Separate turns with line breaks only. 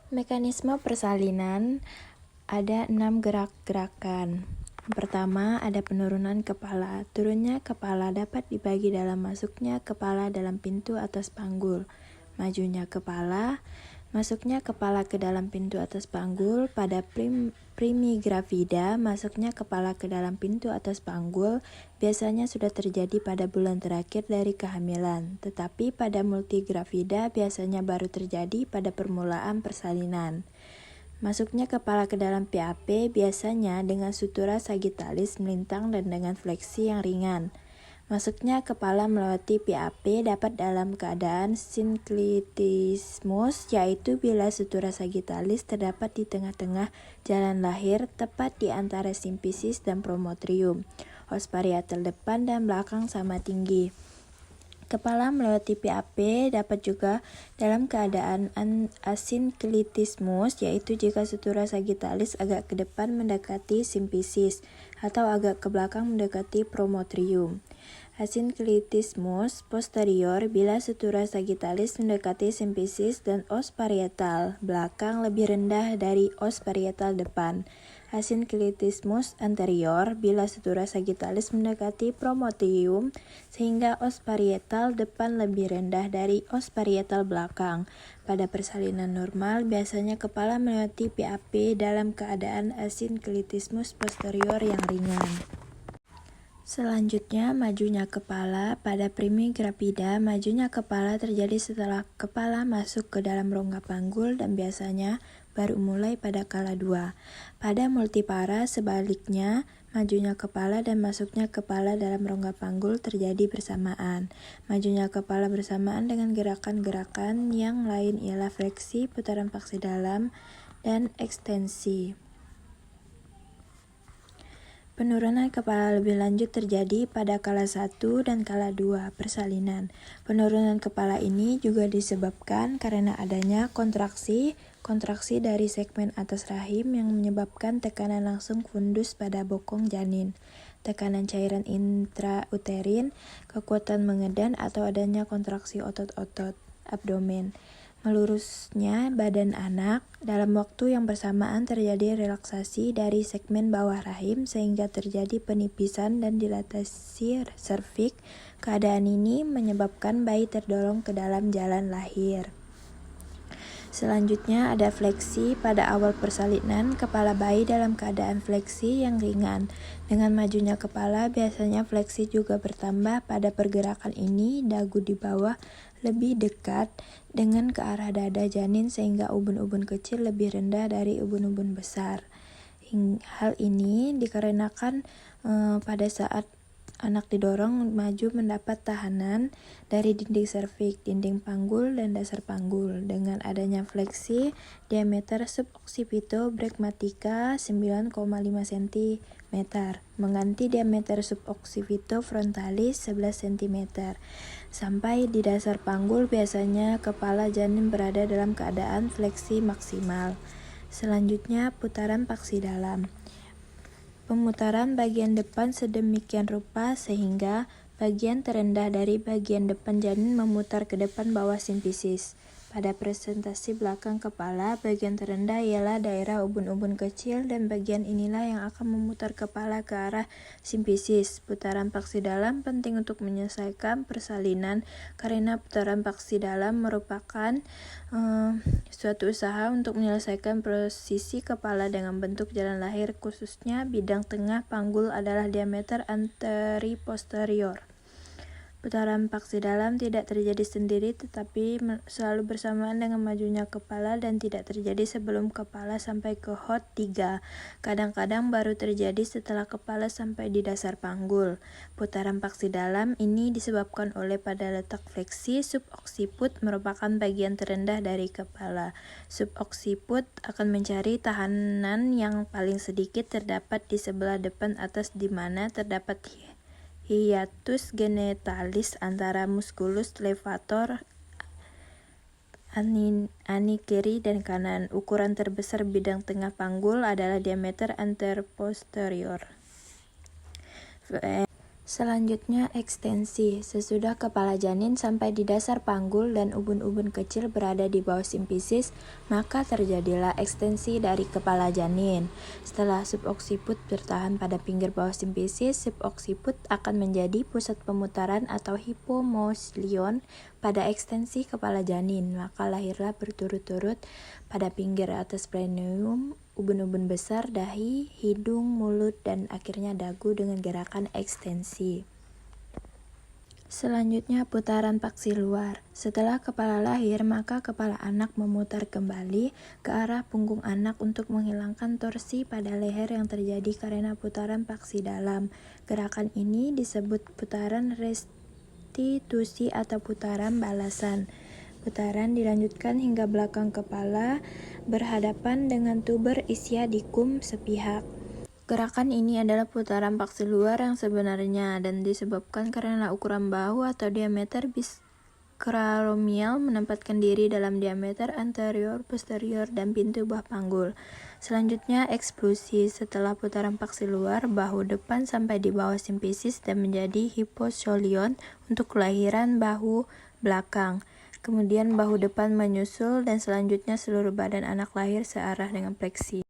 Mekanisme persalinan ada 6 gerak-gerakan. Yang pertama ada penurunan kepala. Turunnya kepala dapat dibagi dalam masuknya kepala dalam pintu atas panggul, majunya kepala, masuknya kepala ke dalam pintu atas panggul. Pada primigravida, masuknya kepala ke dalam pintu atas panggul biasanya sudah terjadi pada bulan terakhir dari kehamilan, tetapi pada multigravida biasanya baru terjadi pada permulaan persalinan. Masuknya kepala ke dalam PAP biasanya dengan sutura sagittalis melintang dan dengan fleksi yang ringan. Masuknya kepala melewati PAP dapat dalam keadaan sinklitismus, yaitu bila sutura sagittalis terdapat di tengah-tengah jalan lahir, tepat di antara simfisis dan promotrium. Os parietal depan dan belakang sama tinggi. Kepala melewati PAP dapat juga dalam keadaan asinklitismus, yaitu jika sutura sagittalis agak ke depan mendekati simfisis atau agak ke belakang mendekati promotrium. Asinklitismus posterior bila sutura sagittalis mendekati simfisis dan os parietal belakang lebih rendah dari os parietal depan. Asinklitismus anterior bila sutura sagittalis mendekati promotrium sehingga os parietal depan lebih rendah dari os parietal belakang. Pada persalinan normal biasanya kepala melewati PAP dalam keadaan asinklitismus posterior yang ringan. Selanjutnya, majunya kepala. Pada primigravida, majunya kepala terjadi setelah kepala masuk ke dalam rongga panggul dan biasanya baru mulai pada kala 2. Pada multipara, sebaliknya, majunya kepala dan masuknya kepala dalam rongga panggul terjadi bersamaan. Majunya kepala bersamaan dengan gerakan-gerakan yang lain ialah fleksi, putaran paksi dalam, dan ekstensi. Penurunan kepala lebih lanjut terjadi pada kala 1 dan kala 2 persalinan. Penurunan kepala ini juga disebabkan karena adanya kontraksi dari segmen atas rahim yang menyebabkan tekanan langsung fundus pada bokong janin, tekanan cairan intrauterin, kekuatan mengedan atau adanya kontraksi otot-otot abdomen. Melurusnya badan anak, dalam waktu yang bersamaan terjadi relaksasi dari segmen bawah rahim sehingga terjadi penipisan dan dilatasi serviks. Keadaan ini menyebabkan bayi terdorong ke dalam jalan lahir. Selanjutnya ada fleksi. Pada awal persalinan, kepala bayi dalam keadaan fleksi yang ringan. Dengan majunya kepala, biasanya fleksi juga bertambah. Pada pergerakan ini, dagu di bawah lebih dekat dengan ke arah dada janin sehingga ubun-ubun kecil lebih rendah dari ubun-ubun besar. Hal ini dikarenakan pada saat anak didorong maju mendapat tahanan dari dinding serviks, dinding panggul, dan dasar panggul. Dengan adanya fleksi, diameter suboccipito-bregmatica 9,5 cm mengganti diameter suboccipito frontalis 11 cm. Sampai di dasar panggul biasanya kepala janin berada dalam keadaan fleksi maksimal. Selanjutnya putaran paksi dalam. Pemutaran bagian depan sedemikian rupa sehingga bagian terendah dari bagian depan janin memutar ke depan bawah simfisis. Pada presentasi belakang kepala, bagian terendah ialah daerah ubun-ubun kecil dan bagian inilah yang akan memutar kepala ke arah simfisis. Putaran paksi dalam penting untuk menyelesaikan persalinan karena putaran paksi dalam merupakan suatu usaha untuk menyelesaikan posisi kepala dengan bentuk jalan lahir, khususnya bidang tengah panggul adalah diameter anteri-posterior. Putaran paksi dalam tidak terjadi sendiri tetapi selalu bersamaan dengan majunya kepala dan tidak terjadi sebelum kepala sampai ke hot 3. Kadang-kadang baru terjadi setelah kepala sampai di dasar panggul. Putaran paksi dalam ini disebabkan oleh pada letak fleksi. Subocciput merupakan bagian terendah dari kepala. Subocciput akan mencari tahanan yang paling sedikit terdapat di sebelah depan atas di mana terdapat hiatus genitalis antara musculus levator ani kiri dan kanan. Ukuran terbesar bidang tengah panggul adalah diameter anteroposterior. Selanjutnya ekstensi. Sesudah kepala janin sampai di dasar panggul dan ubun-ubun kecil berada di bawah simfisis, maka terjadilah ekstensi dari kepala janin. Setelah suboksiput bertahan pada pinggir bawah simfisis, suboksiput akan menjadi pusat pemutaran atau hipomoslion pada ekstensi kepala janin, maka lahirlah berturut-turut pada pinggir atas perineum ubun-ubun besar, dahi, hidung, mulut, dan akhirnya dagu dengan gerakan ekstensi. Selanjutnya putaran paksi luar. Setelah kepala lahir, maka kepala anak memutar kembali ke arah punggung anak untuk menghilangkan torsi pada leher yang terjadi karena putaran paksi dalam. Gerakan ini disebut putaran restitusi atau putaran balasan. Putaran dilanjutkan hingga belakang kepala berhadapan dengan tuber ischiadicum sepihak. Gerakan ini adalah putaran paksi luar yang sebenarnya dan disebabkan karena ukuran bahu atau diameter biscralomial menempatkan diri dalam diameter anterior, posterior, dan pintu buah panggul. Selanjutnya eksklusi. Setelah putaran paksi luar, bahu depan sampai di bawah simfisis dan menjadi hiposolion untuk kelahiran bahu belakang. Kemudian bahu depan menyusul dan selanjutnya seluruh badan anak lahir searah dengan fleksi.